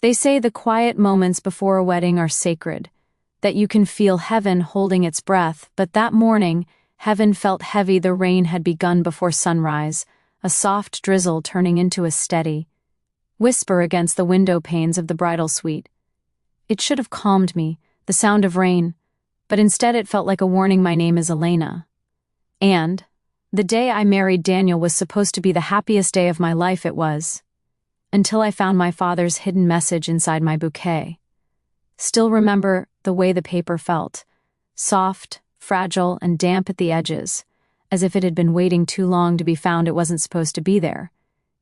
They say the quiet moments before a wedding are sacred, that you can feel heaven holding its breath, but that morning, heaven felt heavy. The rain had begun before sunrise, a soft drizzle turning into a steady whisper against the window panes of the bridal suite. It should have calmed me, the sound of rain, but instead it felt like a warning. My name is Elena. And the day I married Daniel was supposed to be the happiest day of my life. It was. Until I found my father's hidden message inside my bouquet. Still remember the way the paper felt. Soft, fragile, and damp at the edges, as if it had been waiting too long to be found. It wasn't supposed to be there.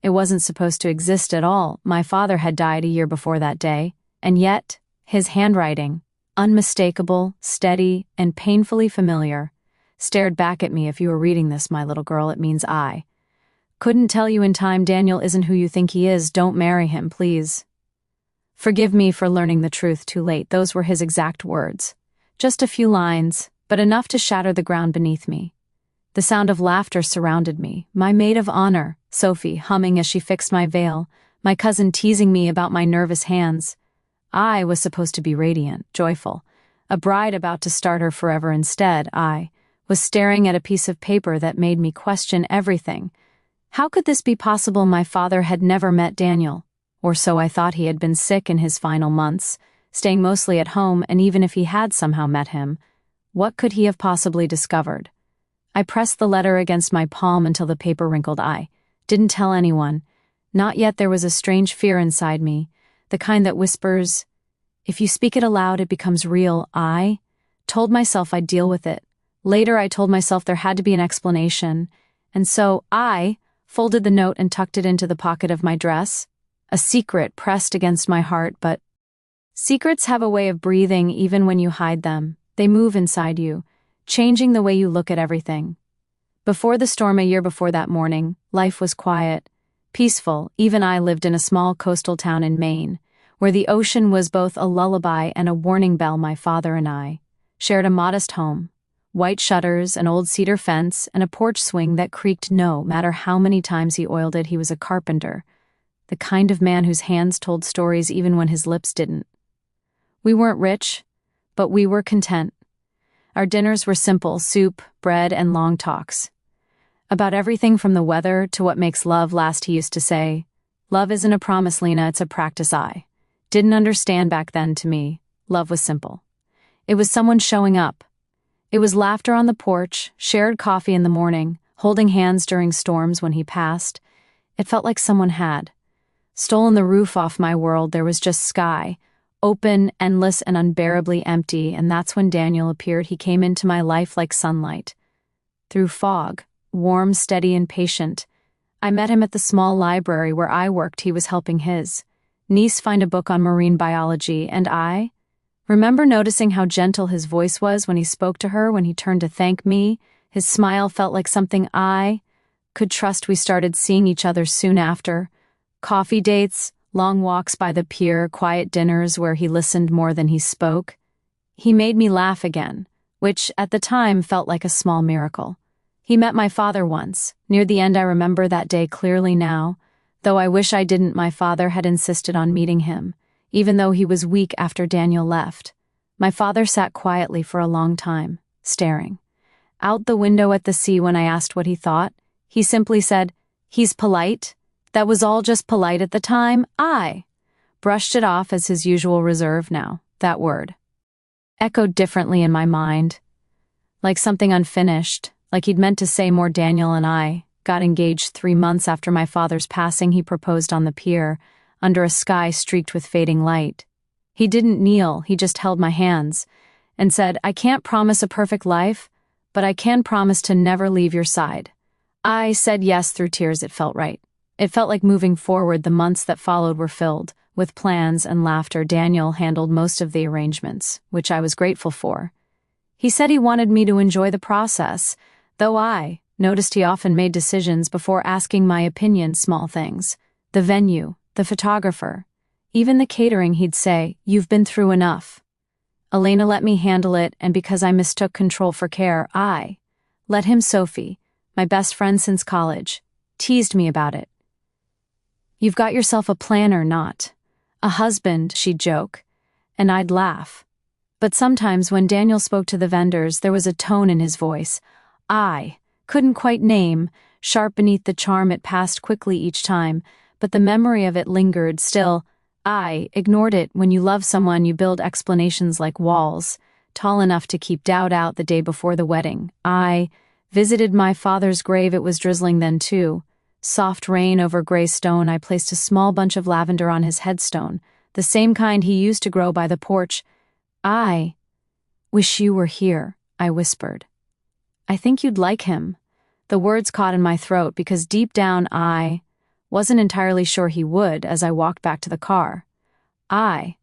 It wasn't supposed to exist at all. My father had died a year before that day, and yet, his handwriting, unmistakable, steady, and painfully familiar, stared back at me. If you were reading this, my little girl, it means I couldn't tell you in time. Daniel isn't who you think he is. Don't marry him, please. Forgive me for learning the truth too late. Those were his exact words. Just a few lines, but enough to shatter the ground beneath me. The sound of laughter surrounded me. My maid of honor, Sophie, humming as she fixed my veil, my cousin teasing me about my nervous hands. I was supposed to be radiant, joyful, a bride about to start her forever. Instead, I was staring at a piece of paper that made me question everything. How could this be possible? My father had never met Daniel, or so I thought. He had been sick in his final months, staying mostly at home, and even if he had somehow met him, what could he have possibly discovered? I pressed the letter against my palm until the paper wrinkled. I didn't tell anyone. Not yet. There was a strange fear inside me, the kind that whispers, if you speak it aloud, it becomes real. I told myself I'd deal with it. Later, I told myself there had to be an explanation, and so I folded the note and tucked it into the pocket of my dress. A secret pressed against my heart, but secrets have a way of breathing even when you hide them. They move inside you, changing the way you look at everything. Before the storm, a year before that morning, life was quiet, peaceful. Even I lived in a small coastal town in Maine, where the ocean was both a lullaby and a warning bell. My father and I shared a modest home, white shutters, an old cedar fence, and a porch swing that creaked no matter how many times he oiled it. He was a carpenter, the kind of man whose hands told stories even when his lips didn't. We weren't rich, but we were content. Our dinners were simple: soup, bread, and long talks. About everything from the weather to what makes love last. He used to say, "Love isn't a promise, Lena, it's a practice." I didn't understand back then. To me, love was simple. It was someone showing up. It was laughter on the porch, shared coffee in the morning, holding hands during storms when he passed. It felt like someone had stolen the roof off my world. There was just sky, open, endless, and unbearably empty. And that's when Daniel appeared. He came into my life like sunlight, through fog, warm, steady, and patient. I met him at the small library where I worked. He was helping his niece find a book on marine biology, and I remember noticing how gentle his voice was when he spoke to her. When he turned to thank me, his smile felt like something I could trust. We started seeing each other soon after. Coffee dates, long walks by the pier, quiet dinners where he listened more than he spoke. He made me laugh again, which at the time felt like a small miracle. He met my father once, near the end. I remember that day clearly now, though I wish I didn't. My father had insisted on meeting him, even though he was weak after Daniel left. My father sat quietly for a long time, staring out the window at the sea. When I asked what he thought, he simply said, "He's polite." That was all, just polite. At the time, I brushed it off as his usual reserve. Now, that word echoed differently in my mind, like something unfinished, like he'd meant to say more. Daniel and I got engaged 3 months after my father's passing. He proposed on the pier, under a sky streaked with fading light. He didn't kneel, he just held my hands and said, "I can't promise a perfect life, but I can promise to never leave your side." I said yes through tears. It felt right. It felt like moving forward. The months that followed were filled with plans and laughter. Daniel handled most of the arrangements, which I was grateful for. He said he wanted me to enjoy the process, though I noticed he often made decisions before asking my opinion. Small things: the venue, the photographer, even the catering. He'd say, "You've been through enough." Elena let me handle it, and because I mistook control for care, I let him. Sophie, my best friend since college, teased me about it. "You've got yourself a planner, not A husband, she'd joke, and I'd laugh. But sometimes when Daniel spoke to the vendors, there was a tone in his voice I couldn't quite name, sharp beneath the charm it passed quickly each time, but the memory of it lingered still. I ignored it. When you love someone, you build explanations like walls, tall enough to keep doubt out the day before the wedding. I visited my father's grave. It was drizzling then too. Soft rain over gray stone. I placed a small bunch of lavender on his headstone, the same kind he used to grow by the porch. I wish you were here, I whispered. I think you'd like him. The words caught in my throat because deep down I wasn't entirely sure he would. As I walked back to the car, I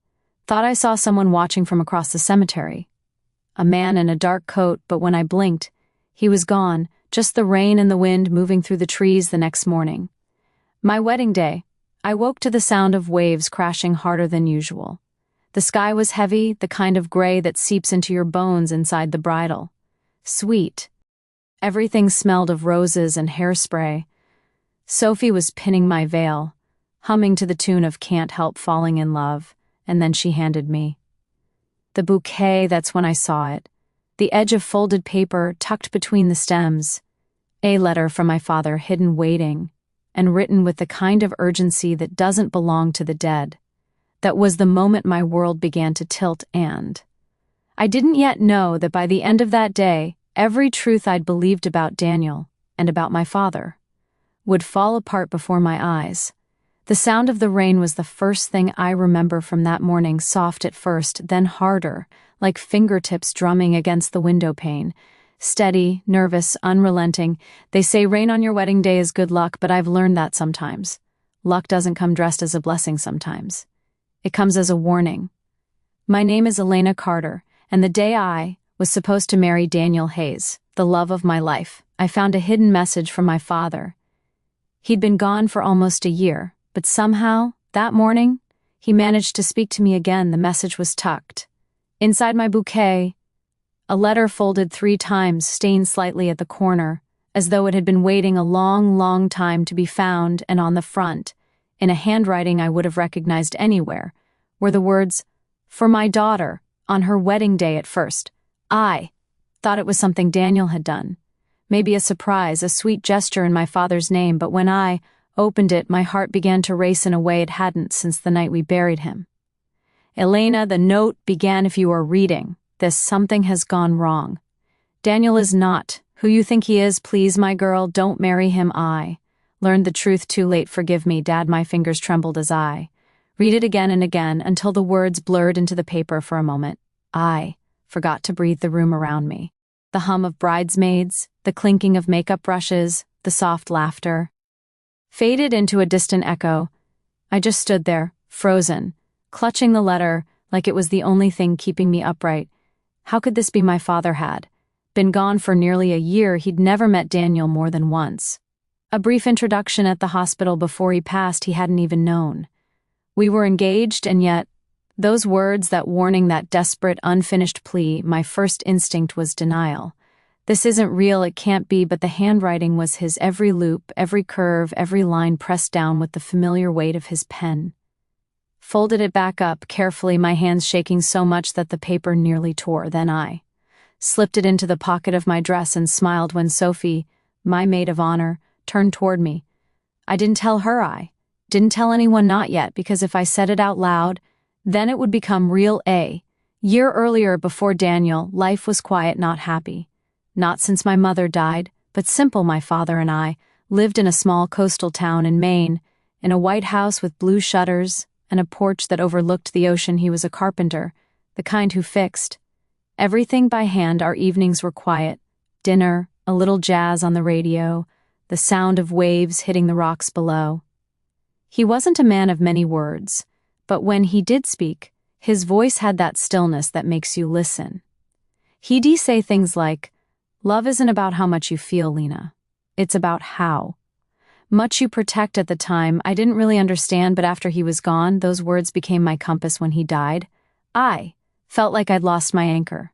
thought I saw someone watching from across the cemetery. A man in a dark coat, but when I blinked, he was gone, just the rain and the wind moving through the trees the next morning. My wedding day, I woke to the sound of waves crashing harder than usual. The sky was heavy, the kind of gray that seeps into your bones inside the bridal. Sweet. Everything smelled of roses and hairspray. Sophie was pinning my veil, humming to the tune of Can't Help Falling in Love, and then she handed me the bouquet. That's when I saw it. The edge of folded paper tucked between the stems. A letter from my father hidden waiting, and written with the kind of urgency that doesn't belong to the dead. That was the moment my world began to tilt, and I didn't yet know that by the end of that day, every truth I'd believed about Daniel and about my father would fall apart before my eyes. The sound of the rain was the first thing I remember from that morning, soft at first, then harder, like fingertips drumming against the window pane. Steady, nervous, unrelenting. They say rain on your wedding day is good luck, but I've learned that sometimes. Luck doesn't come dressed as a blessing sometimes. It comes as a warning. My name is Elena Carter, and the day I was supposed to marry Daniel Hayes, the love of my life, I found a hidden message from my father. He'd been gone for almost a year, but somehow, that morning, he managed to speak to me again. The message was tucked inside my bouquet, a letter folded 3 times, stained slightly at the corner, as though it had been waiting a long, long time to be found, and on the front, in a handwriting I would have recognized anywhere, were the words, "For my daughter, on her wedding day." At first, I thought it was something Daniel had done. Maybe a surprise, a sweet gesture in my father's name, but when I opened it, my heart began to race in a way it hadn't since the night we buried him. Elena, the note began. If you are reading this, something has gone wrong. Daniel is not who you think he is. Please, my girl, don't marry him. I learned the truth too late. Forgive me, Dad. My fingers trembled as I read it again and again until the words blurred into the paper for a moment. I forgot to breathe the room around me. The hum of bridesmaids, the clinking of makeup brushes, the soft laughter faded into a distant echo. I just stood there, frozen, clutching the letter like it was the only thing keeping me upright. How could this be? My father had been gone for nearly a year. He'd never met Daniel more than once. A brief introduction at the hospital before he passed. He hadn't even known we were engaged, and yet those words, that warning, that desperate, unfinished plea, my first instinct was denial. This isn't real, it can't be, but the handwriting was his, every loop, every curve, every line pressed down with the familiar weight of his pen. Folded it back up carefully, my hands shaking so much that the paper nearly tore. Then I slipped it into the pocket of my dress and smiled when Sophie, my maid of honor, turned toward me. I didn't tell her. I didn't tell anyone, not yet, because if I said it out loud, then it would become real. A year earlier, before Daniel, life was quiet, not happy. Not since my mother died, but simple. My father and I lived in a small coastal town in Maine, in a white house with blue shutters and a porch that overlooked the ocean. He was a carpenter, the kind who fixed everything by hand. Our evenings were quiet. Dinner, a little jazz on the radio, the sound of waves hitting the rocks below. He wasn't a man of many words, but when he did speak, his voice had that stillness that makes you listen. He'd say things like, "Love isn't about how much you feel, Lena. It's about how much you protect." At the time, I didn't really understand, but after he was gone, those words became my compass. When he died, I felt like I'd lost my anchor.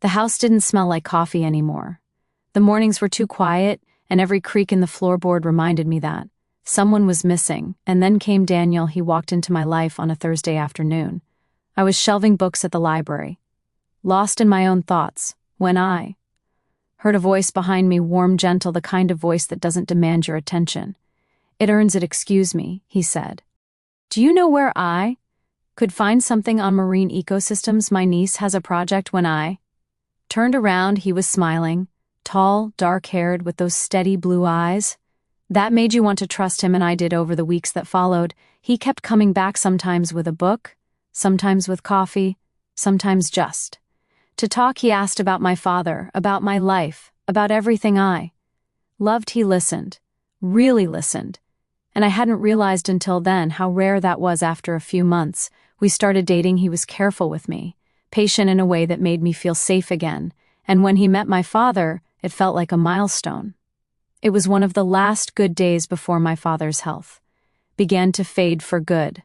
The house didn't smell like coffee anymore. The mornings were too quiet, and every creak in the floorboard reminded me that Someone was missing, and then came Daniel. He walked into my life on a Thursday afternoon. I was shelving books at the library, lost in my own thoughts, when I heard a voice behind me, warm, gentle, the kind of voice that doesn't demand your attention. "It earns it, excuse me," he said. "Do you know where I could find something on marine ecosystems? My niece has a project." When I turned around, he was smiling, tall, dark-haired, with those steady blue eyes. That made you want to trust him, and I did. Over the weeks that followed, he kept coming back, sometimes with a book, sometimes with coffee, sometimes just to talk. He asked about my father, about my life, about everything I loved. He listened, really listened, and I hadn't realized until then how rare that was. After a few months, we started dating. He was careful with me, patient in a way that made me feel safe again, and when he met my father, it felt like a milestone. It was one of the last good days before my father's health began to fade for good.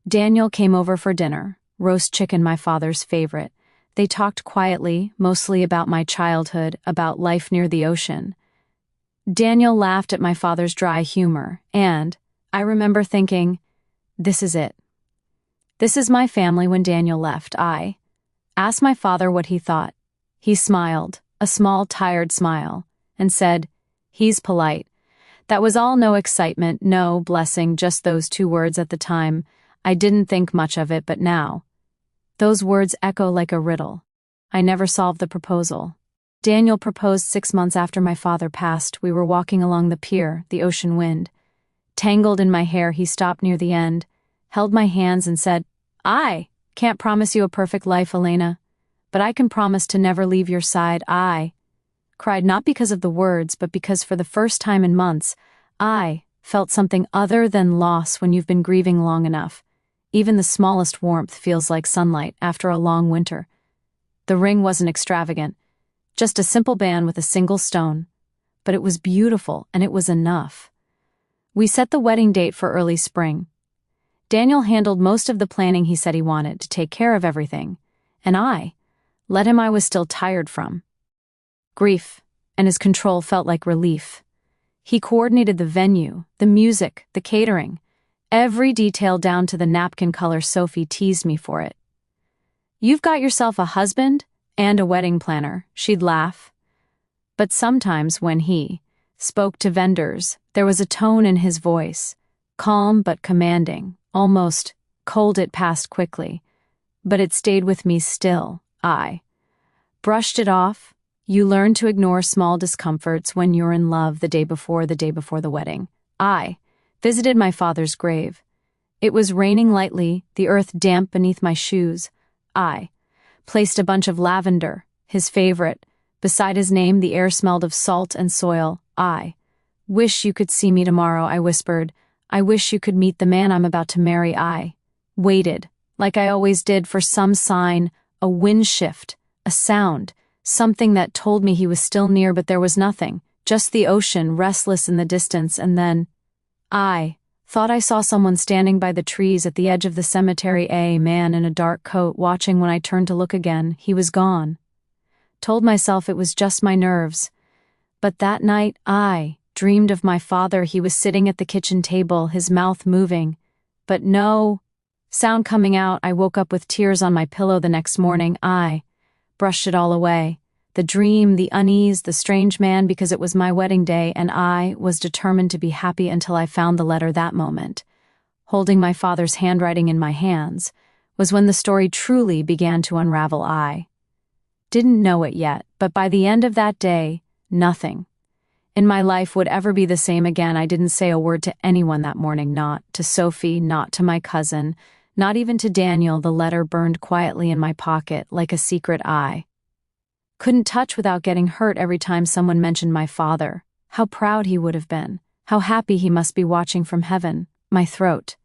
Daniel came over for dinner, roast chicken, my father's favorite. They talked quietly, mostly about my childhood, about life near the ocean. Daniel laughed at my father's dry humor, and I remember thinking, this is it. This is my family. When Daniel left, I asked my father what he thought. He smiled, a small, tired smile, and said, "He's polite." That was all. No excitement, no blessing, just those two words. At the time, I didn't think much of it, but now those words echo like a riddle. I never solved the proposal. Daniel proposed 6 months after my father passed. We were walking along the pier, the ocean wind tangled in my hair. He stopped near the end, held my hands, and said, "I can't promise you a perfect life, Elena, but I can promise to never leave your side." I cried, not because of the words, but because for the first time in months, I felt something other than loss. When you've been grieving long enough, even the smallest warmth feels like sunlight after a long winter. The ring wasn't extravagant, just a simple band with a single stone, but it was beautiful, and it was enough. We set the wedding date for early spring. Daniel handled most of the planning. He said he wanted to take care of everything, and I let him. I was still tired from grief, and his control felt like relief. He coordinated the venue, the music, the catering, every detail down to the napkin color. Sophie teased me for it. "You've got yourself a husband and a wedding planner," she'd laugh. But sometimes when he spoke to vendors, there was a tone in his voice, calm but commanding, almost cold. It passed quickly, but it stayed with me still. I brushed it off. You learn to ignore small discomforts when you're in love. The day before the wedding, I visited my father's grave. It was raining lightly, the earth damp beneath my shoes. I placed a bunch of lavender, his favorite, beside his name. The air smelled of salt and soil. "I wish you could see me tomorrow," I whispered. "I wish you could meet the man I'm about to marry." I waited, like I always did, for some sign, a wind shift, a sound, something that told me he was still near, but there was nothing, just the ocean, restless in the distance. And then I thought I saw someone standing by the trees at the edge of the cemetery, a man in a dark coat, watching. When I turned to look again, he was gone. Told myself it was just my nerves. But that night, I dreamed of my father. He was sitting at the kitchen table, his mouth moving, but no sound coming out. I woke up with tears on my pillow the next morning. I brushed it all away. The dream, the unease, the strange man, because it was my wedding day, and I was determined to be happy until I found the letter. That moment, holding my father's handwriting in my hands, was when the story truly began to unravel. I didn't know it yet, but by the end of that day, nothing in my life would ever be the same again. I didn't say a word to anyone that morning, not to Sophie, not to my cousin, not even to Daniel. The letter burned quietly in my pocket like a secret I couldn't touch without getting hurt. Every time someone mentioned my father, how proud he would have been, how happy he must be watching from heaven, my throat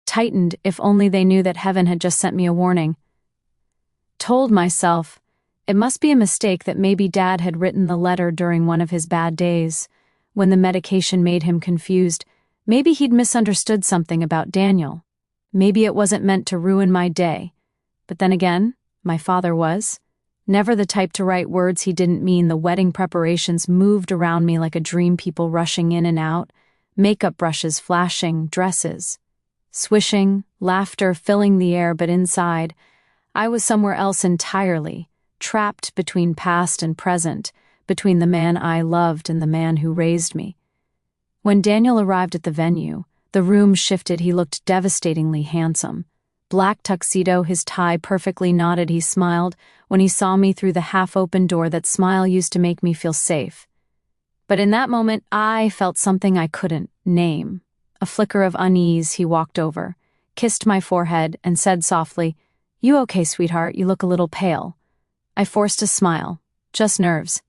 tightened. If only they knew that heaven had just sent me a warning. Told myself it must be a mistake, that maybe Dad had written the letter during one of his bad days, when the medication made him confused. Maybe he'd misunderstood something about Daniel. Maybe it wasn't meant to ruin my day. But then again, my father was never the type to write words he didn't mean. The wedding preparations moved around me like a dream, people rushing in and out, makeup brushes flashing, dresses swishing, laughter filling the air, but inside, I was somewhere else entirely, trapped between past and present, between the man I loved and the man who raised me. When Daniel arrived at the venue, the room shifted. He looked devastatingly handsome. Black tuxedo, his tie perfectly knotted. He smiled when he saw me through the half-open door. That smile used to make me feel safe. But in that moment, I felt something I couldn't name. A flicker of unease. He walked over, kissed my forehead, and said softly, "You okay, sweetheart? You look a little pale." I forced a smile. "Just nerves."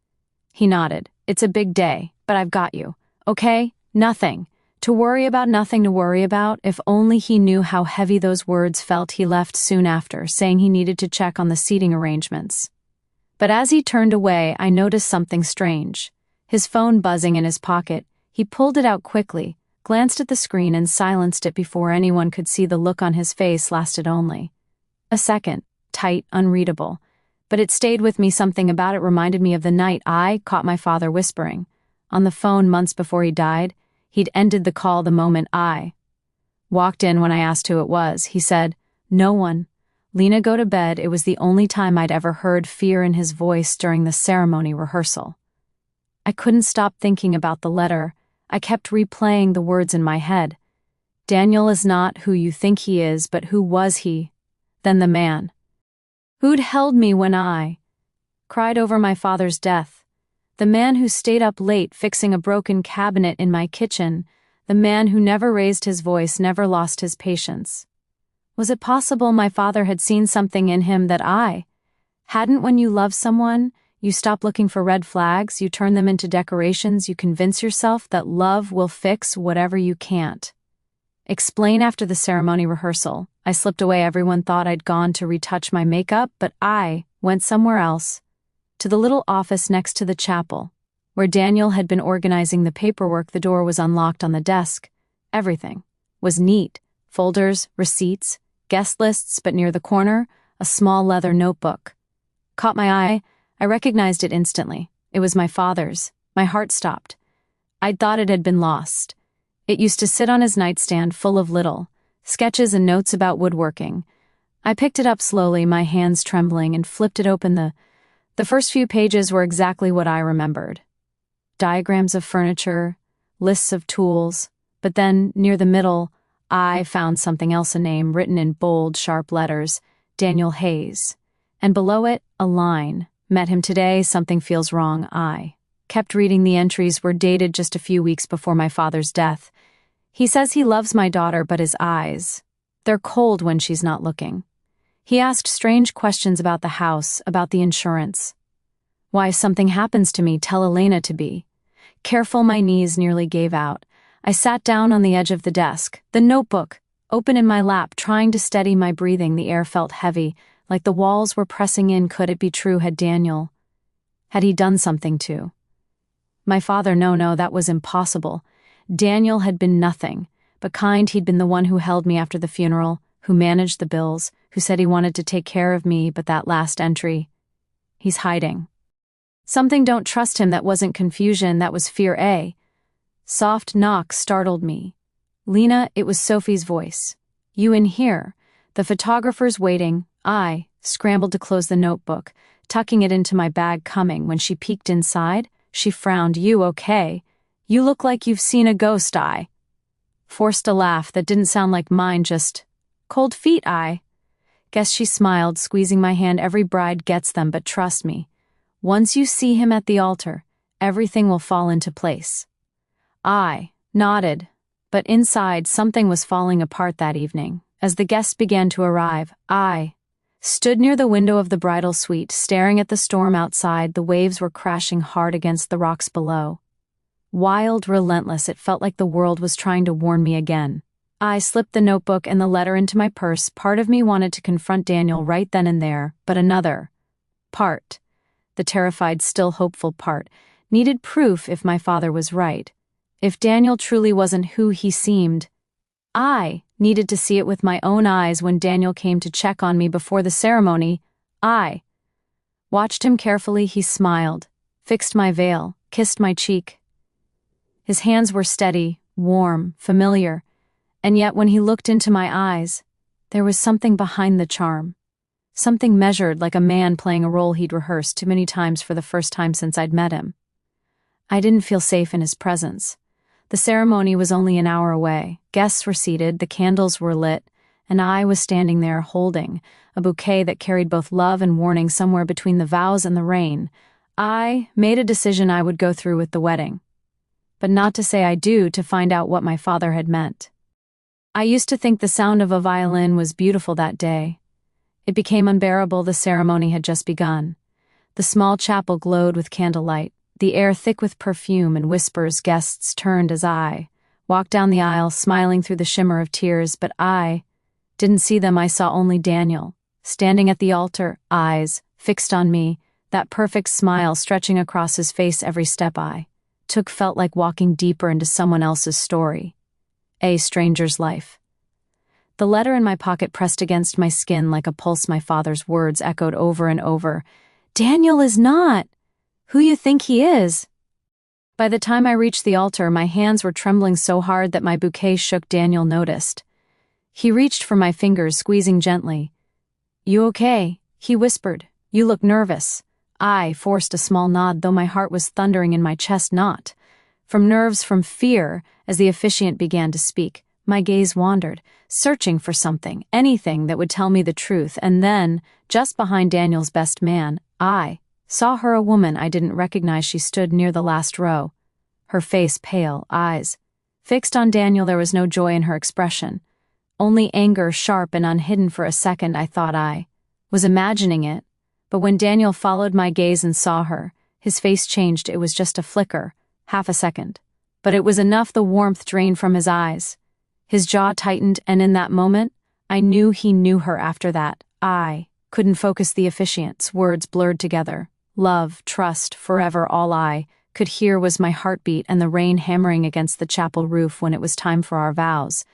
He nodded. "It's a big day, but I've got you. Okay? Nothing to worry about, nothing to worry about." If only he knew how heavy those words felt. He left soon after, saying he needed to check on the seating arrangements. But as he turned away, I noticed something strange. His phone buzzing in his pocket, he pulled it out quickly, glanced at the screen and silenced it before anyone could see. The look on his face lasted only a second, tight, unreadable. But it stayed with me. Something about it reminded me of the night I caught my father whispering on the phone months before he died. He'd ended the call the moment I walked in. When I asked who it was, he said, "No one. Lena, go to bed." It was the only time I'd ever heard fear in his voice during the ceremony rehearsal. I couldn't stop thinking about the letter. I kept replaying the words in my head. Daniel is not who you think he is, but who was he? Then the man who'd held me when I cried over my father's death. The man who stayed up late fixing a broken cabinet in my kitchen. The man who never raised his voice, never lost his patience. Was it possible my father had seen something in him that I hadn't? When you love someone, you stop looking for red flags, you turn them into decorations, you convince yourself that love will fix whatever you can't explain. After the ceremony rehearsal, I slipped away. Everyone thought I'd gone to retouch my makeup, but I went somewhere else, to the little office next to the chapel, where Daniel had been organizing the paperwork. The door was unlocked on the desk. Everything was neat, folders, receipts, guest lists, but near the corner, a small leather notebook caught my eye. I recognized it instantly. It was my father's. My heart stopped. I'd thought it had been lost. It used to sit on his nightstand, full of little sketches and notes about woodworking. I picked it up slowly, my hands trembling, and flipped it open. The first few pages were exactly what I remembered. Diagrams of furniture, lists of tools, but then, near the middle, I found something else, a name written in bold, sharp letters, Daniel Hayes. And below it, a line, "Met him today, something feels wrong." I kept reading. The entries were dated just a few weeks before my father's death. He says he loves my daughter, but his eyes, they're cold when she's not looking. He asked strange questions about the house, about the insurance. Why, if something happens to me, tell Elena to be careful. My knees nearly gave out. I sat down on the edge of the desk, the notebook open in my lap, trying to steady my breathing. The air felt heavy, like the walls were pressing in. Could it be true? Had he done something to my father? No, that was impossible. Daniel had been nothing but kind. He'd been the one who held me after the funeral, who managed the bills, who said he wanted to take care of me. But that last entry, he's hiding something. Don't trust him. That wasn't confusion, that was fear. A soft knock startled me. "Lena," it was Sophie's voice. "You in here? The photographer's waiting." I scrambled to close the notebook, tucking it into my bag. When she peeked inside, she frowned. "You okay? You look like you've seen a ghost." I forced a laugh that didn't sound like mine. "Just cold feet." I guess she smiled, squeezing my hand. "Every bride gets them, but trust me, once you see him at the altar, everything will fall into place." I nodded, but inside something was falling apart. That evening, as the guests began to arrive, I stood near the window of the bridal suite, staring at the storm outside. The waves were crashing hard against the rocks below. Wild, relentless, it felt like the world was trying to warn me again. I slipped the notebook and the letter into my purse. Part of me wanted to confront Daniel right then and there, but another part, the terrified, still hopeful part, needed proof. If my father was right, if Daniel truly wasn't who he seemed, I needed to see it with my own eyes. When Daniel came to check on me before the ceremony, I watched him carefully. He smiled, fixed my veil, kissed my cheek. His hands were steady, warm, familiar, and yet when he looked into my eyes, there was something behind the charm. Something measured like a man playing a role he'd rehearsed too many times for the first time since I'd met him. I didn't feel safe in his presence. The ceremony was only an hour away. Guests were seated, the candles were lit, and I was standing there holding a bouquet that carried both love and warning somewhere between the vows and the rain. I made a decision I would go through with the wedding, but not to say I do to find out what my father had meant. I used to think the sound of a violin was beautiful that day. It became unbearable. The ceremony had just begun. The small chapel glowed with candlelight, the air thick with perfume and whispers. Guests turned as I walked down the aisle, smiling through the shimmer of tears, but I didn't see them. I saw only Daniel, standing at the altar, eyes fixed on me, that perfect smile stretching across his face. Every step I took felt like walking deeper into someone else's story, a stranger's life. The letter in my pocket pressed against my skin like a pulse. My father's words echoed over and over. Daniel is not who you think he is. By the time I reached the altar, my hands were trembling so hard that my bouquet shook. Daniel noticed. He reached for my fingers, squeezing gently. You okay? He whispered. You look nervous. I forced a small nod, though my heart was thundering in my chest, not from nerves, from fear. As the officiant began to speak, my gaze wandered, searching for something, anything that would tell me the truth, and then, just behind Daniel's best man, I saw her, a woman I didn't recognize. She stood near the last row, her face pale, eyes fixed on Daniel. There was no joy in her expression, only anger, sharp and unhidden. For a second I thought I was imagining it, but when Daniel followed my gaze and saw her, his face changed. It was just a flicker, half a second, but it was enough. The warmth drained from his eyes. His jaw tightened, and in that moment, I knew he knew her. After that, I couldn't focus. The officiant's words blurred together. Love, trust, forever. All I could hear was my heartbeat and the rain hammering against the chapel roof. When it was time for our vows,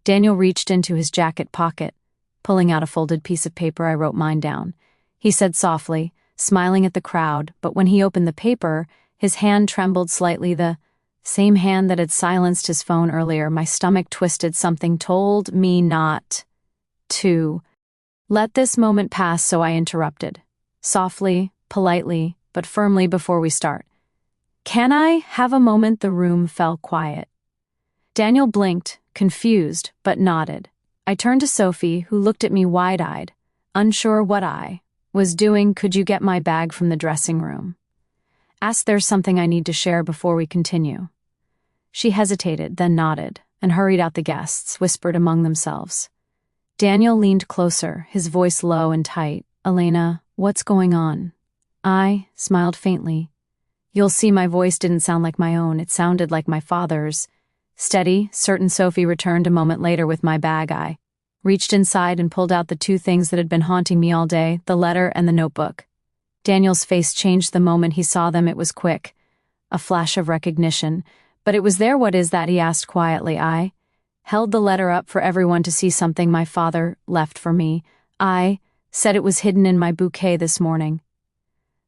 Daniel reached into his jacket pocket. Pulling out a folded piece of paper, I wrote mine down. He said softly, smiling at the crowd, but when he opened the paper, his hand trembled slightly, the same hand that had silenced his phone earlier. My stomach twisted. Something told me not to let this moment pass, so I interrupted, softly, politely, but firmly. Before we start, can I have a moment? The room fell quiet. Daniel blinked, confused, but nodded. I turned to Sophie, who looked at me wide-eyed, unsure what I was doing. Could you get my bag from the dressing room? Asked. There's something I need to share before we continue. She hesitated, then nodded, and hurried out. The guests whispered among themselves. Daniel leaned closer, his voice low and tight. Elena, what's going on? I smiled faintly. You'll see. My voice didn't sound like my own. It sounded like my father's. Steady, certain. Sophie returned a moment later with my bag. I reached inside and pulled out the two things that had been haunting me all day, the letter and the notebook. Daniel's face changed the moment he saw them. It was quick, a flash of recognition. But it was there. What is that? He asked quietly. I held the letter up for everyone to see. Something my father left for me. I said it was hidden in my bouquet this morning.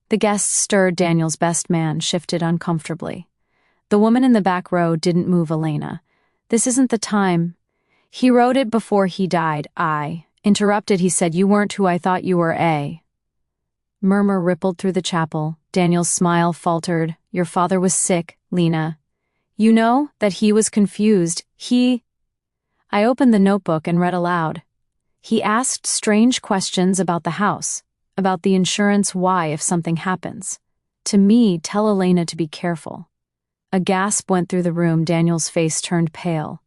The guests stirred. Daniel's best man shifted uncomfortably. The woman in the back row didn't move. Elena, this isn't the time. He wrote it before he died. I interrupted. He said, you weren't who I thought you were. A murmur rippled through the chapel. Daniel's smile faltered. Your father was sick, Lena. You know that he was confused. I opened the notebook and read aloud. He asked strange questions about the house, about the insurance, why if something happens. To me, tell Elena to be careful. A gasp went through the room. Daniel's face turned pale.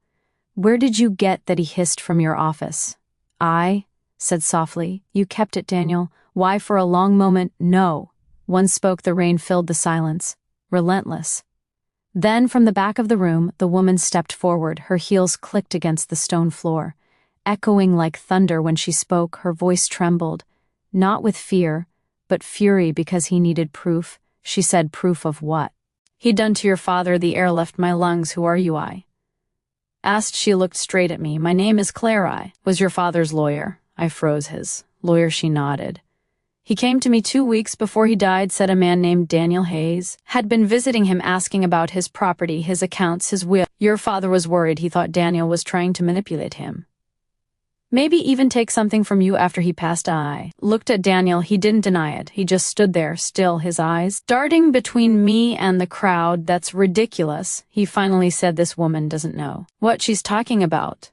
Where did you get that? He hissed. From your office. I said softly. You kept it, Daniel. Why? For a long moment, no one spoke. The rain filled the silence, relentless. Then from the back of the room, the woman stepped forward. Her heels clicked against the stone floor, echoing like thunder. When she spoke, her voice trembled, not with fear, but fury, because he needed proof. She said, proof of what? He'd done to your father. The air left my lungs. Who are you? I asked. She looked straight at me. My name is Claire. I was your father's lawyer. I froze. His lawyer? She nodded. He came to me 2 weeks before he died, said a man named Daniel Hayes. Had been visiting him asking about his property, his accounts, his will. Your father was worried. He thought Daniel was trying to manipulate him. Maybe even take something from you after he passed. I looked at Daniel. He didn't deny it. He just stood there, still, his eyes darting between me and the crowd. That's ridiculous. He finally said, this woman doesn't know what she's talking about.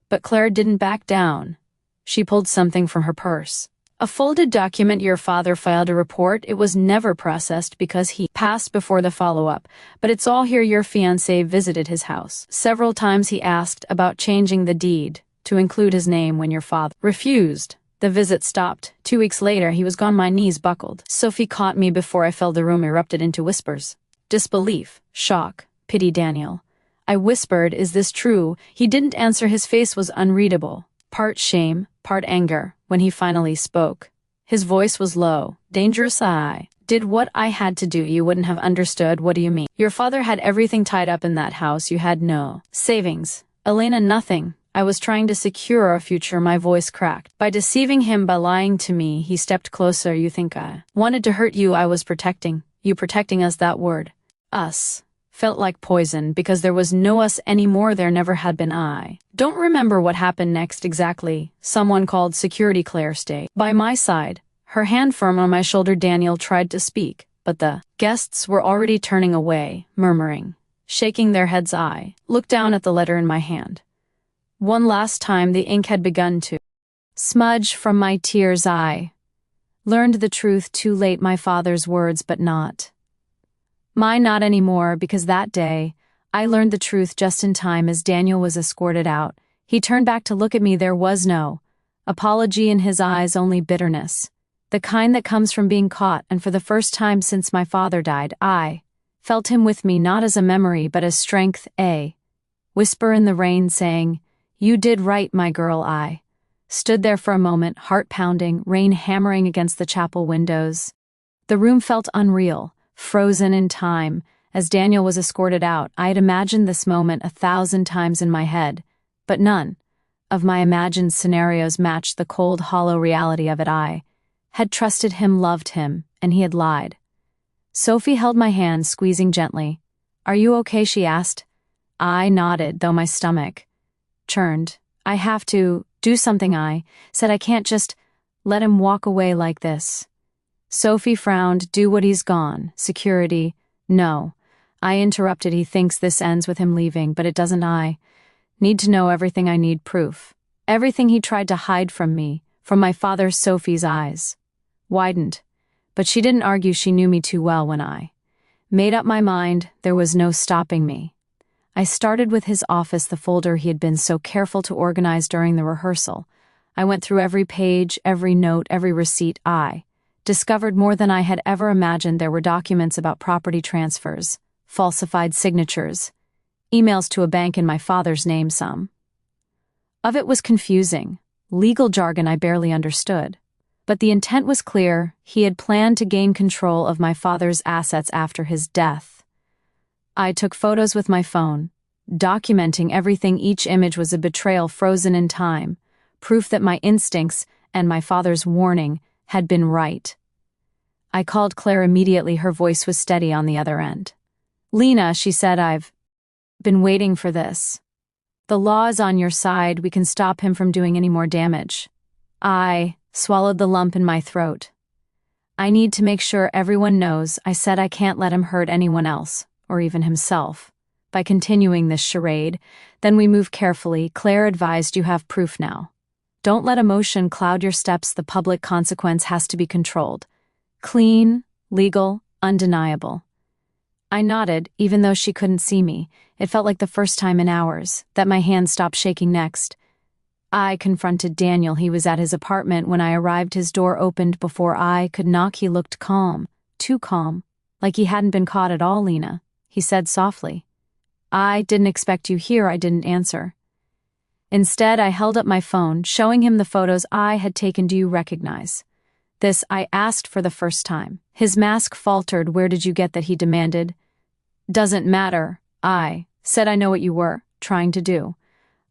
But Claire didn't back down. She pulled something from her purse. A folded document. Your father filed a report. It was never processed because he passed before the follow-up. But it's all here. Your fiancé visited his house. Several times he asked about changing the deed to include his name when your father refused. The visit stopped. 2 weeks later, he was gone. My knees buckled. Sophie caught me before I fell. The room erupted into whispers. Disbelief, shock, pity. Daniel. I whispered, is this true? He didn't answer. His face was unreadable. Part shame, part anger. When he finally spoke, his voice was low, dangerous. I did what I had to do. You wouldn't have understood. What do you mean? Your father had everything tied up in that house. You had no savings. Elena, nothing. I was trying to secure our future. My voice cracked. By deceiving him, by lying to me, he stepped closer. You think I wanted to hurt you? I was protecting you. Protecting us. That word, us, felt like poison because there was no us anymore. There never had been. I don't remember what happened next exactly. Someone called security. Claire stayed by my side, her hand firm on my shoulder. Daniel tried to speak, but the guests were already turning away, murmuring, shaking their heads. I looked down at the letter in my hand. One last time the ink had begun to smudge from my tears. I learned the truth too late. My father's words, but not mine, not anymore, because that day, I learned the truth just in time. As Daniel was escorted out, he turned back to look at me. There was no apology in his eyes, only bitterness, the kind that comes from being caught. And for the first time since my father died, I felt him with me, not as a memory, but as strength. A whisper in the rain saying, you did right, my girl. I stood there for a moment, heart pounding, rain hammering against the chapel windows. The room felt unreal, frozen in time. As Daniel was escorted out, I had imagined this moment 1,000 times in my head, but none of my imagined scenarios matched the cold, hollow reality of it. I had trusted him, loved him, and he had lied. Sophie held my hand, squeezing gently. Are you okay? She asked. I nodded, though my stomach churned. I have to do something. I said, I can't just let him walk away like this. Sophie frowned. Do what? He's gone. Security. No. I interrupted. He thinks this ends with him leaving, but it doesn't. I need to know everything. I need proof. Everything he tried to hide from me, from my father. Sophie's eyes widened, but she didn't argue. She knew me too well. When I made up my mind, there was no stopping me. I started with his office, the folder he had been so careful to organize during the rehearsal. I went through every page, every note, every receipt. I discovered more than I had ever imagined. There were documents about property transfers, falsified signatures, emails to a bank in my father's name. Some of it was confusing, legal jargon I barely understood. But the intent was clear. He had planned to gain control of my father's assets after his death. I took photos with my phone, documenting everything. Each image was a betrayal frozen in time, proof that my instincts and my father's warning had been right. I called Claire immediately. Her voice was steady on the other end. Lena, she said, I've been waiting for this. The law is on your side. We can stop him from doing any more damage. I swallowed the lump in my throat. I need to make sure everyone knows. I said I can't let him hurt anyone else, or even himself, by continuing this charade. Then we move carefully. Claire advised, you have proof now. Don't let emotion cloud your steps. The public consequence has to be controlled. Clean, legal, undeniable. I nodded, even though she couldn't see me. It felt like the first time in hours that my hand stopped shaking. Next, I confronted Daniel. He was at his apartment when I arrived. His door opened before I could knock. He looked calm, too calm, like he hadn't been caught at all. Lena, he said softly. I didn't expect you here. I didn't answer. Instead, I held up my phone, showing him the photos I had taken. Do you recognize this? I asked for the first time. His mask faltered. Where did you get that? He demanded. Doesn't matter. I said, I know what you were trying to do.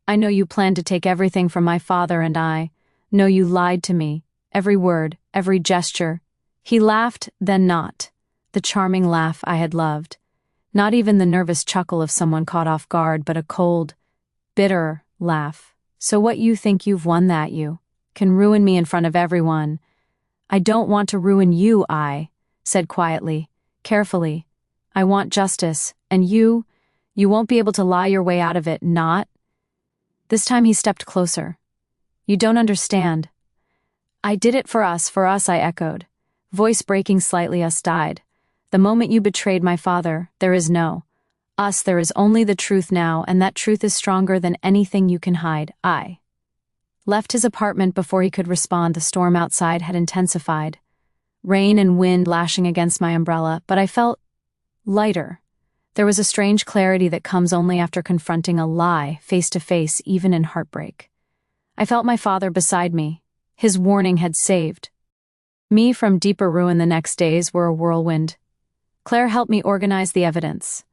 I know you planned to take everything from my father, and I know you lied to me every word, every gesture. He laughed, then not. The charming laugh I had loved. Not even the nervous chuckle of someone caught off guard, but a cold, bitter laugh. So what, you think you've won that? You can ruin me in front of everyone. I don't want to ruin you, I said quietly, carefully. I want justice, and you won't be able to lie your way out of it, not. This time he stepped closer. You don't understand. I did it for us, I echoed. Voice breaking slightly, us died. The moment you betrayed my father, there is no us, there is only the truth now, and that truth is stronger than anything you can hide. I left his apartment before he could respond. The storm outside had intensified. Rain and wind lashing against my umbrella, but I felt lighter. There was a strange clarity that comes only after confronting a lie face to face, even in heartbreak. I felt my father beside me. His warning had saved me from deeper ruin. The next days were a whirlwind. Claire helped me organize the evidence.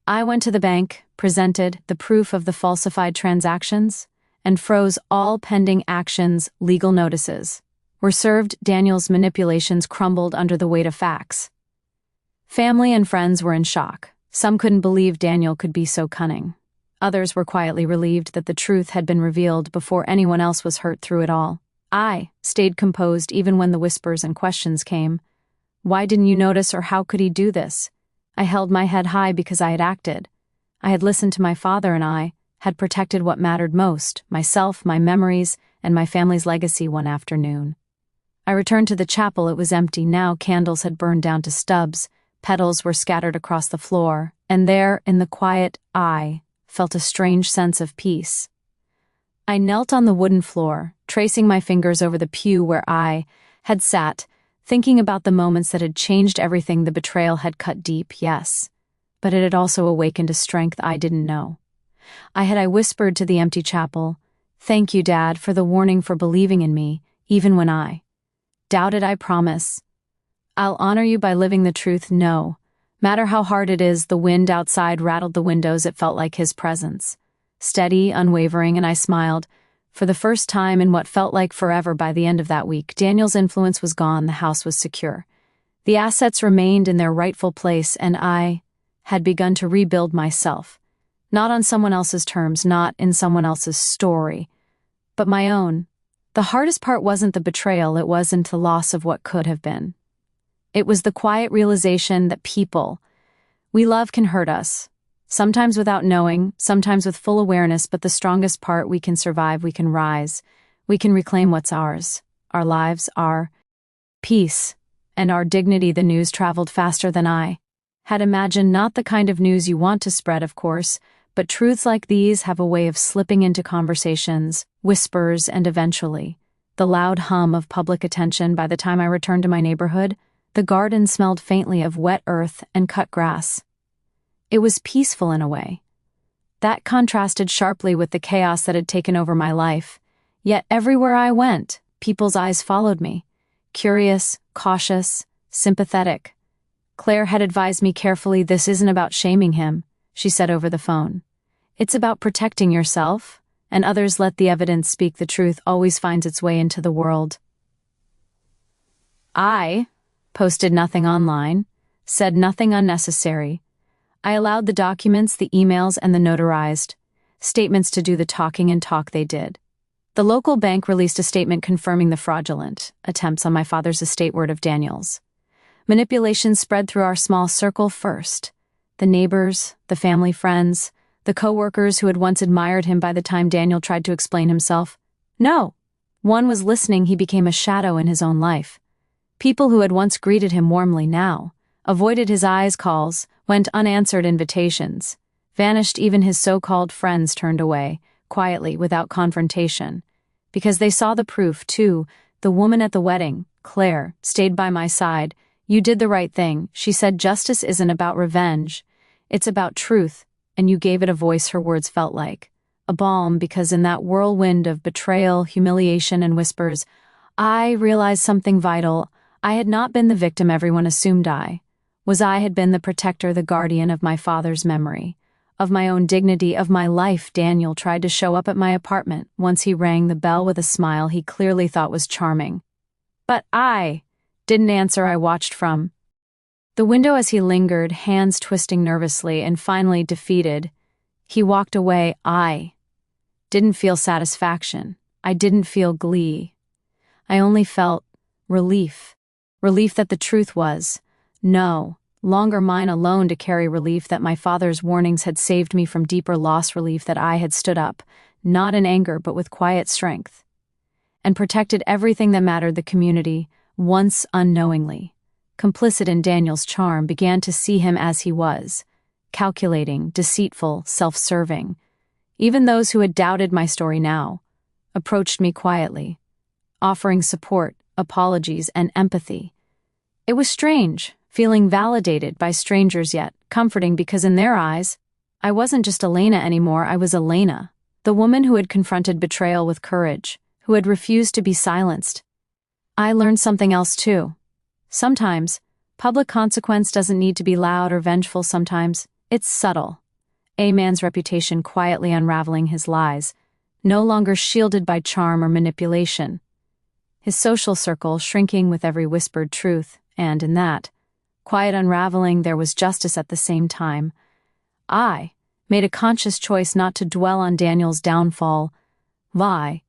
I went to the bank, presented the proof of the falsified transactions, and froze all pending actions. Legal notices were served. Daniel's manipulations crumbled under the weight of facts. Family and friends were in shock. Some couldn't believe Daniel could be so cunning. Others were quietly relieved that the truth had been revealed before anyone else was hurt through it all. I stayed composed even when the whispers and questions came. Why didn't you notice, or how could he do this? I held my head high because I had acted. I had listened to my father, and I had protected what mattered most, myself, my memories, and my family's legacy. One afternoon, I returned to the chapel. It was empty now. Candles had burned down to stubs. Petals were scattered across the floor, and there, in the quiet, I felt a strange sense of peace. I knelt on the wooden floor, tracing my fingers over the pew where I had sat, thinking about the moments that had changed everything. The betrayal had cut deep, yes, but it had also awakened a strength I didn't know. I whispered to the empty chapel, "Thank you, Dad, for the warning, for believing in me, even when I doubted. I promise. I'll honor you by living the truth, no matter how hard it is." The wind outside rattled the windows. It felt like his presence. Steady, unwavering, and I smiled. For the first time in what felt like forever. By the end of that week, Daniel's influence was gone. The house was secure. The assets remained in their rightful place, and I had begun to rebuild myself. Not on someone else's terms, not in someone else's story, but my own. The hardest part wasn't the betrayal, it wasn't the loss of what could have been. It was the quiet realization that people we love can hurt us. Sometimes without knowing, sometimes with full awareness, but the strongest part: we can survive, we can rise, we can reclaim what's ours, our lives, our peace, and our dignity. The news traveled faster than I had imagined. Not the kind of news you want to spread, of course, but truths like these have a way of slipping into conversations, whispers, and eventually, the loud hum of public attention. By the time I returned to my neighborhood, the garden smelled faintly of wet earth and cut grass. It was peaceful in a way. That contrasted sharply with the chaos that had taken over my life. Yet everywhere I went, people's eyes followed me. Curious, cautious, sympathetic. Claire had advised me carefully, "This isn't about shaming him," she said over the phone. "It's about protecting yourself, and others. Let the evidence speak. The truth always finds its way into the world." I posted nothing online, said nothing unnecessary. I allowed the documents, the emails, and the notarized statements to do the talking, and talk they did. The local bank released a statement confirming the fraudulent attempts on my father's estate. Word of Daniel's manipulation spread through our small circle first. The neighbors, the family friends, the co-workers who had once admired him. By the time Daniel tried to explain himself, no one was listening. He became a shadow in his own life. People who had once greeted him warmly now avoided his eyes, calls, went unanswered invitations, vanished. Even his so-called friends turned away, quietly, without confrontation. Because they saw the proof, too. The woman at the wedding, Claire, stayed by my side. "You did the right thing," she said. "Justice isn't about revenge. It's about truth." And you gave it a voice. Her words felt like a balm, because in that whirlwind of betrayal, humiliation, and whispers, I realized something vital. I had not been the victim everyone assumed I was. I had been the protector, the guardian of my father's memory, of my own dignity, of my life. Daniel tried to show up at my apartment. Once he rang the bell with a smile he clearly thought was charming. But I didn't answer. I watched from the window as he lingered, hands twisting nervously, and finally defeated. He walked away. I didn't feel satisfaction. I didn't feel glee. I only felt relief. Relief that the truth was no longer mine alone to carry, relief that my father's warnings had saved me from deeper loss, relief that I had stood up, not in anger but with quiet strength, and protected everything that mattered. The community, once unknowingly complicit in Daniel's charm, began to see him as he was, calculating, deceitful, self-serving. Even those who had doubted my story now approached me quietly, offering support, apologies, and empathy. It was strange, feeling validated by strangers, yet comforting, because in their eyes, I wasn't just Elena anymore. I was Elena, the woman who had confronted betrayal with courage, who had refused to be silenced. I learned something else too. Sometimes, public consequence doesn't need to be loud or vengeful. Sometimes, it's subtle. A man's reputation quietly unraveling his lies, no longer shielded by charm or manipulation. His social circle shrinking with every whispered truth, and in that quiet unraveling there was justice at the same time. I made a conscious choice not to dwell on Daniel's downfall. I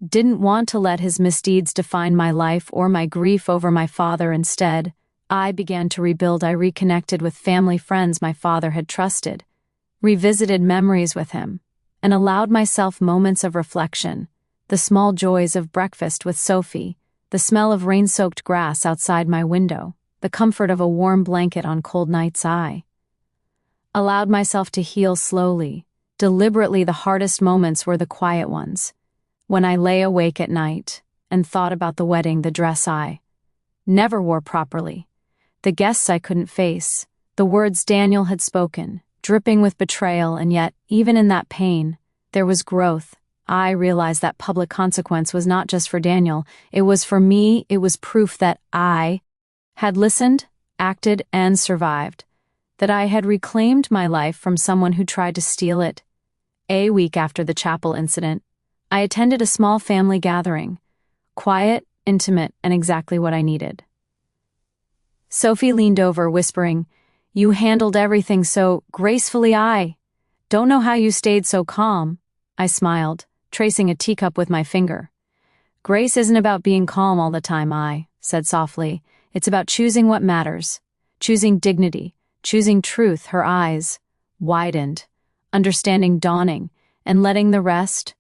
didn't want to let his misdeeds define my life or my grief over my father. Instead, I began to rebuild. I reconnected with family, friends my father had trusted, revisited memories with him, and allowed myself moments of reflection. The small joys of breakfast with Sophie, the smell of rain-soaked grass outside my window, the comfort of a warm blanket on cold nights. I allowed myself to heal slowly, deliberately. The hardest moments were the quiet ones, when I lay awake at night and thought about the wedding, the dress I never wore properly, the guests I couldn't face, the words Daniel had spoken, dripping with betrayal. And yet, even in that pain, there was growth. I realized that public consequence was not just for Daniel, it was for me. It was proof that I had listened, acted, and survived, that I had reclaimed my life from someone who tried to steal it. A week after the chapel incident, I attended a small family gathering, quiet, intimate, and exactly what I needed. Sophie leaned over, whispering, "You handled everything so gracefully. I don't know how you stayed so calm." I smiled, tracing a teacup with my finger. "Grace isn't about being calm all the time," I said softly. "It's about choosing what matters, choosing dignity, choosing truth." Her eyes widened, understanding dawning, and letting the rest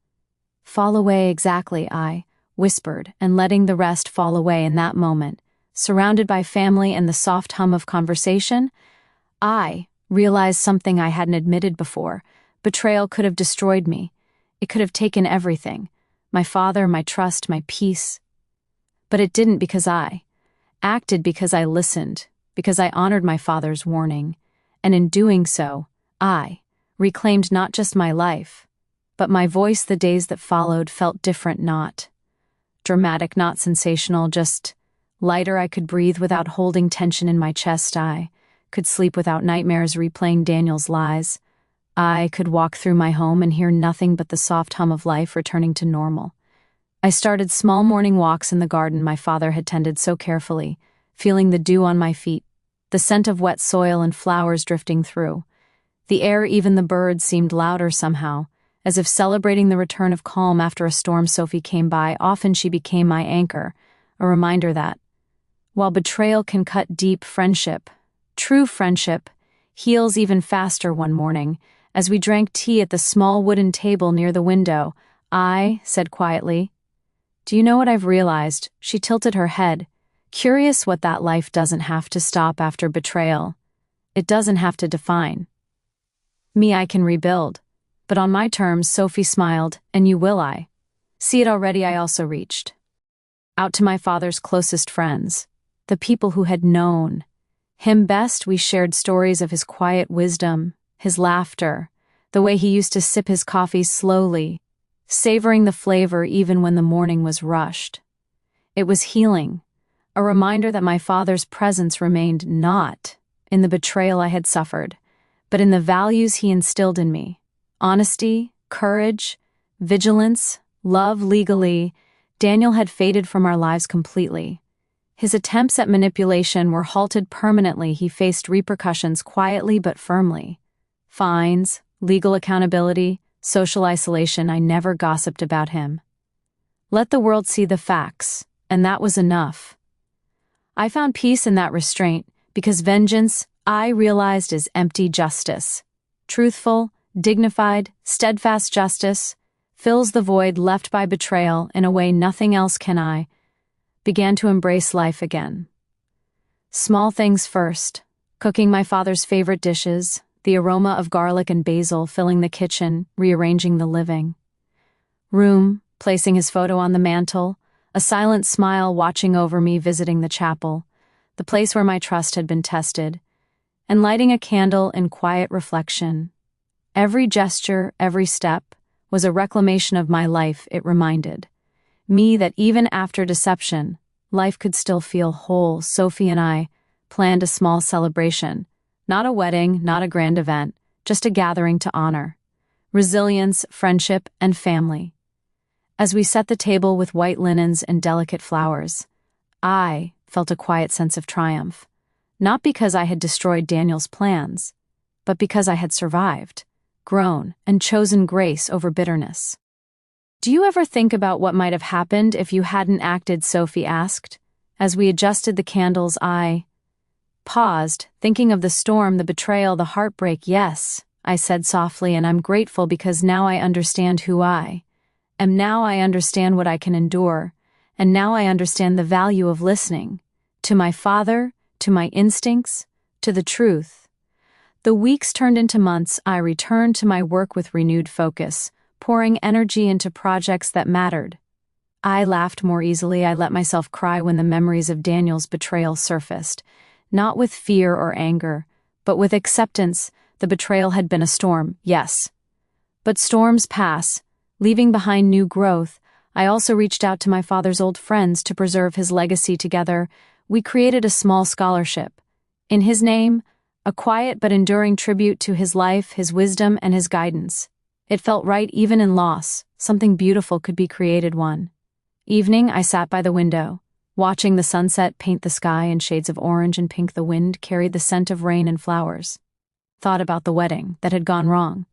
fall away. "Exactly," I whispered, and letting the rest fall away. In that moment, surrounded by family and the soft hum of conversation, I realized something I hadn't admitted before. Betrayal could have destroyed me. It could have taken everything, my father, my trust, my peace. But it didn't, because I acted, because I listened, because I honored my father's warning. And in doing so, I reclaimed not just my life, but my voice. The days that followed felt different, not dramatic, not sensational, just lighter. I could breathe without holding tension in my chest. I could sleep without nightmares replaying Daniel's lies. I could walk through my home and hear nothing but the soft hum of life returning to normal. I started small morning walks in the garden my father had tended so carefully, feeling the dew on my feet, the scent of wet soil and flowers drifting through the air. Even the birds seemed louder somehow, as if celebrating the return of calm after a storm. Sophie came by. Often she became my anchor, a reminder that, while betrayal can cut deep, true friendship, heals even faster. One morning, as we drank tea at the small wooden table near the window, I said quietly, "Do you know what I've realized?" She tilted her head, curious what that life doesn't have to stop after betrayal. It doesn't have to define me. I can rebuild. But on my terms. Sophie smiled. "And you will." I see it already. I also reached out to my father's closest friends, the people who had known him best. We shared stories of his quiet wisdom, his laughter, the way he used to sip his coffee slowly, savoring the flavor even when the morning was rushed. It was healing, a reminder that my father's presence remained not in the betrayal I had suffered, but in the values he instilled in me: honesty, courage, vigilance, love. Legally, Daniel had faded from our lives completely. His attempts at manipulation were halted permanently. He faced repercussions quietly but firmly. Fines, legal accountability, social isolation. I never gossiped about him. Let the world see the facts, and that was enough. I found peace in that restraint, because vengeance, I realized, is empty justice. Truthful, dignified, steadfast justice fills the void left by betrayal in a way nothing else can. I began to embrace life again. Small things first, cooking my father's favorite dishes, the aroma of garlic and basil filling the kitchen, rearranging the living room, placing his photo on the mantel, a silent smile watching over me visiting the chapel, the place where my trust had been tested, and lighting a candle in quiet reflection. Every gesture, every step, was a reclamation of my life. It reminded me that even after deception, life could still feel whole. Sophie and I planned a small celebration, not a wedding, not a grand event, just a gathering to honor resilience, friendship, and family. As we set the table with white linens and delicate flowers, I felt a quiet sense of triumph, not because I had destroyed Daniel's plans, but because I had survived, grown, and chosen grace over bitterness. "Do you ever think about what might have happened if you hadn't acted?" Sophie asked. As we adjusted the candles, I paused, thinking of the storm, the betrayal, the heartbreak. "Yes," I said softly, "and I'm grateful because now I understand who I am. Now I understand what I can endure, and now I understand the value of listening to my father, to my instincts, to the truth." The weeks turned into months. I returned to my work with renewed focus, pouring energy into projects that mattered. I laughed more easily. I let myself cry when the memories of Daniel's betrayal surfaced, not with fear or anger, but with acceptance. The betrayal had been a storm, yes. But storms pass, leaving behind new growth. I also reached out to my father's old friends to preserve his legacy. Together, we created a small scholarship in his name, a quiet but enduring tribute to his life, his wisdom, and his guidance. It felt right even in loss. Something beautiful could be created. One evening, I sat by the window, watching the sunset paint the sky in shades of orange and pink. The wind carried the scent of rain and flowers. Thought about the wedding that had gone wrong,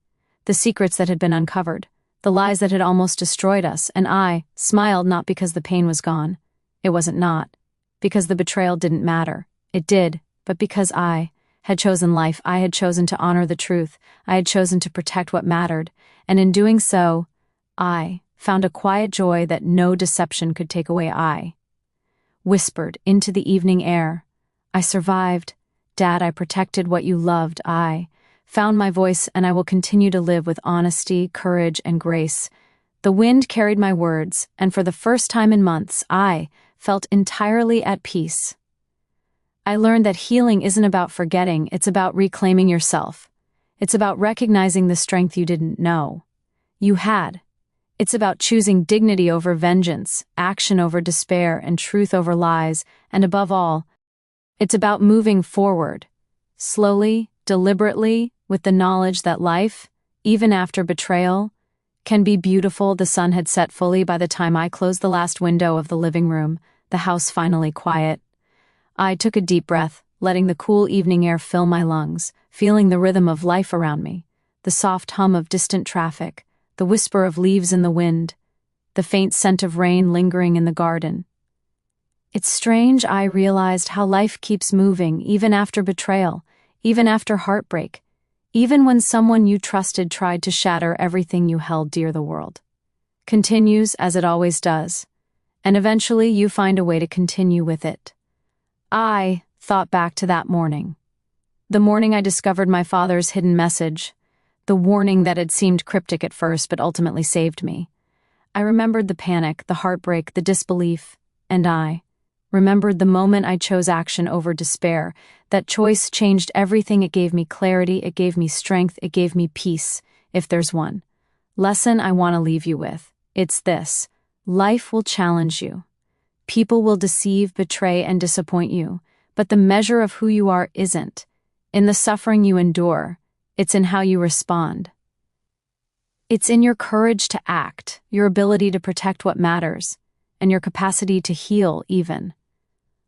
the secrets that had been uncovered, the lies that had almost destroyed us, and I smiled, not because the pain was gone. It wasn't, not because the betrayal didn't matter. It did, but because I had chosen life. I had chosen to honor the truth. I had chosen to protect what mattered, and in doing so, I found a quiet joy that no deception could take away. I whispered into the evening air, "I survived. Dad, I protected what you loved. I found my voice, and I will continue to live with honesty, courage, and grace." The wind carried my words, and for the first time in months, I felt entirely at peace. I learned that healing isn't about forgetting, it's about reclaiming yourself. It's about recognizing the strength you didn't know you had. It's about choosing dignity over vengeance, action over despair, and truth over lies, and above all, it's about moving forward, slowly, deliberately, with the knowledge that life, even after betrayal, can be beautiful. The sun had set fully by the time I closed the last window of the living room, the house finally quiet. I took a deep breath, letting the cool evening air fill my lungs, feeling the rhythm of life around me, the soft hum of distant traffic, the whisper of leaves in the wind, the faint scent of rain lingering in the garden. It's strange, I realized how life keeps moving, even after betrayal, even after heartbreak, even when someone you trusted tried to shatter everything you held dear. The world continues as it always does, and eventually you find a way to continue with it. I thought back to that morning. The morning I discovered my father's hidden message, the warning that had seemed cryptic at first but ultimately saved me. I remembered the panic, the heartbreak, the disbelief, and I remembered the moment I chose action over despair. That choice changed everything. It gave me clarity, it gave me strength, it gave me peace. If there's one lesson I want to leave you with, it's this: life will challenge you. People will deceive, betray, and disappoint you, but the measure of who you are isn't in the suffering you endure, it's in how you respond. It's in your courage to act, your ability to protect what matters, and your capacity to heal even.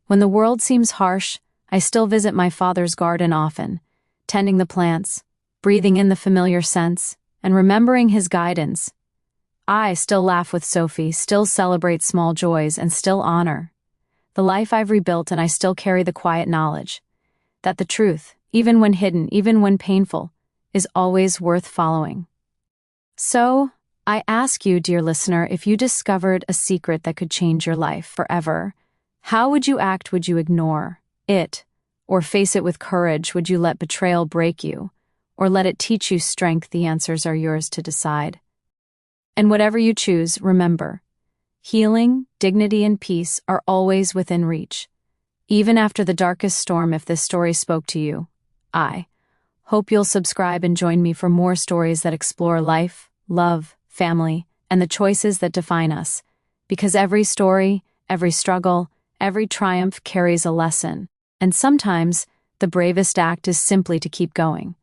When the world seems harsh, I still visit my father's garden often, tending the plants, breathing in the familiar scents, and remembering his guidance. I still laugh with Sophie, still celebrate small joys, and still honor the life I've rebuilt, and I still carry the quiet knowledge that the truth, even when hidden, even when painful, is always worth following. So, I ask you, dear listener, if you discovered a secret that could change your life forever, how would you act? Would you ignore it, or face it with courage? Would you let betrayal break you, or let it teach you strength? The answers are yours to decide. And whatever you choose, remember, healing, dignity, and peace are always within reach. Even after the darkest storm, if this story spoke to you, I hope you'll subscribe and join me for more stories that explore life, love, family, and the choices that define us. Because every story, every struggle, every triumph carries a lesson. And sometimes, the bravest act is simply to keep going.